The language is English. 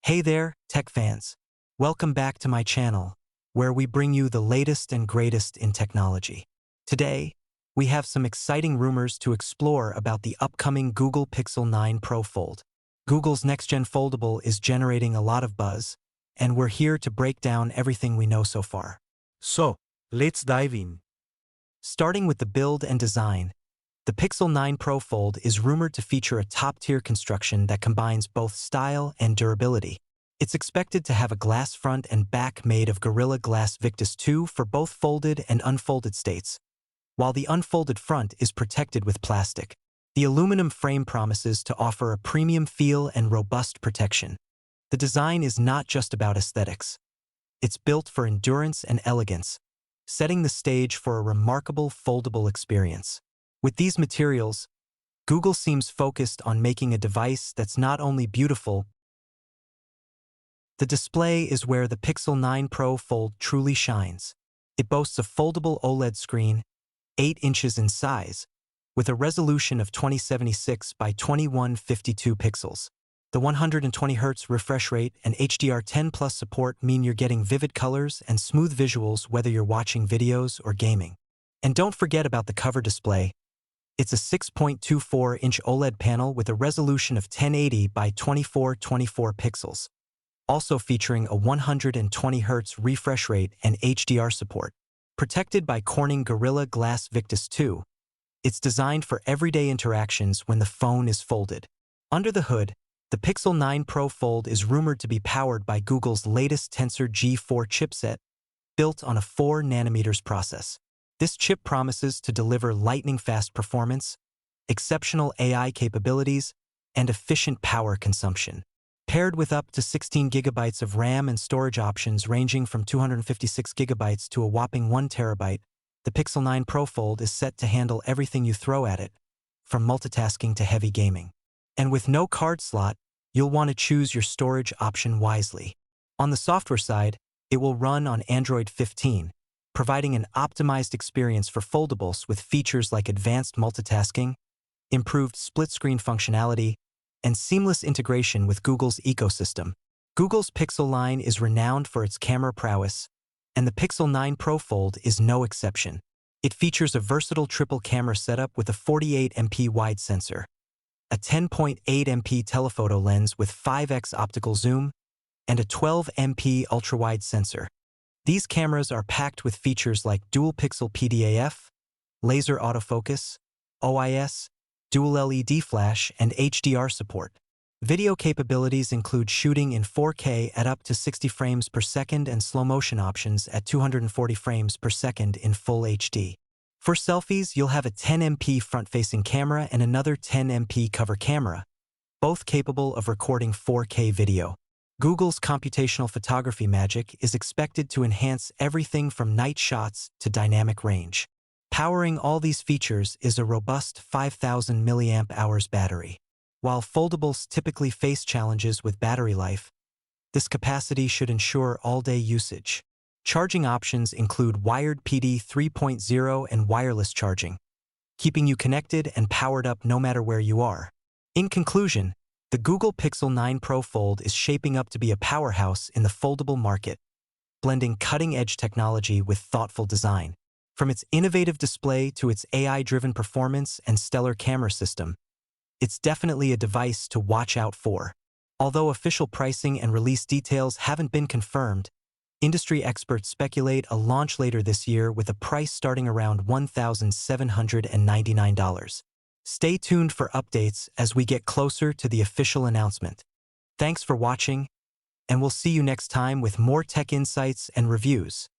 Hey there, tech fans. Welcome back to my channel, where we bring you the latest and greatest in technology. Today, we have some exciting rumors to explore about the upcoming Google Pixel 9 Pro Fold. Google's next-gen foldable is generating a lot of buzz, and we're here to break down everything we know so far. So, let's dive in. Starting with the build and design, the Pixel 9 Pro Fold is rumored to feature a top-tier construction that combines both style and durability. It's expected to have a glass front and back made of Gorilla Glass Victus 2 for both folded and unfolded states, while the unfolded front is protected with plastic. The aluminum frame promises to offer a premium feel and robust protection. The design is not just about aesthetics. It's built for endurance and elegance, setting the stage for a remarkable foldable experience. With these materials, Google seems focused on making a device that's not only beautiful. The display is where the Pixel 9 Pro Fold truly shines. It boasts a foldable OLED screen, 8 inches in size, with a resolution of 2076 by 2152 pixels. The 120Hz refresh rate and HDR10+ support mean you're getting vivid colors and smooth visuals whether you're watching videos or gaming. And don't forget about the cover display. It's a 6.24-inch OLED panel with a resolution of 1080 by 2424 pixels, also featuring a 120Hz refresh rate and HDR support. Protected by Corning Gorilla Glass Victus 2, it's designed for everyday interactions when the phone is folded. Under the hood, the Pixel 9 Pro Fold is rumored to be powered by Google's latest Tensor G4 chipset, built on a 4nm process. This chip promises to deliver lightning-fast performance, exceptional AI capabilities, and efficient power consumption. Paired with up to 16 GB of RAM and storage options ranging from 256 GB to a whopping 1 TB, the Pixel 9 Pro Fold is set to handle everything you throw at it, from multitasking to heavy gaming. And with no card slot, you'll want to choose your storage option wisely. On the software side, it will run on Android 15, providing an optimized experience for foldables with features like advanced multitasking, improved split-screen functionality, and seamless integration with Google's ecosystem. Google's Pixel line is renowned for its camera prowess, and the Pixel 9 Pro Fold is no exception. It features a versatile triple-camera setup with a 48MP wide sensor, a 10.8MP telephoto lens with 5x optical zoom, and a 12MP ultra-wide sensor. These cameras are packed with features like dual-pixel PDAF, laser autofocus, OIS, dual LED flash, and HDR support. Video capabilities include shooting in 4K at up to 60 frames per second and slow-motion options at 240 frames per second in Full HD. For selfies, you'll have a 10MP front-facing camera and another 10MP cover camera, both capable of recording 4K video. Google's computational photography magic is expected to enhance everything from night shots to dynamic range. Powering all these features is a robust 5,000 mAh battery. While foldables typically face challenges with battery life, this capacity should ensure all-day usage. Charging options include wired PD 3.0 and wireless charging, keeping you connected and powered up no matter where you are. In conclusion, the Google Pixel 9 Pro Fold is shaping up to be a powerhouse in the foldable market, blending cutting-edge technology with thoughtful design. From its innovative display to its AI-driven performance and stellar camera system, it's definitely a device to watch out for. Although official pricing and release details haven't been confirmed, industry experts speculate a launch later this year with a price starting around $1,799. Stay tuned for updates as we get closer to the official announcement. Thanks for watching, and we'll see you next time with more tech insights and reviews.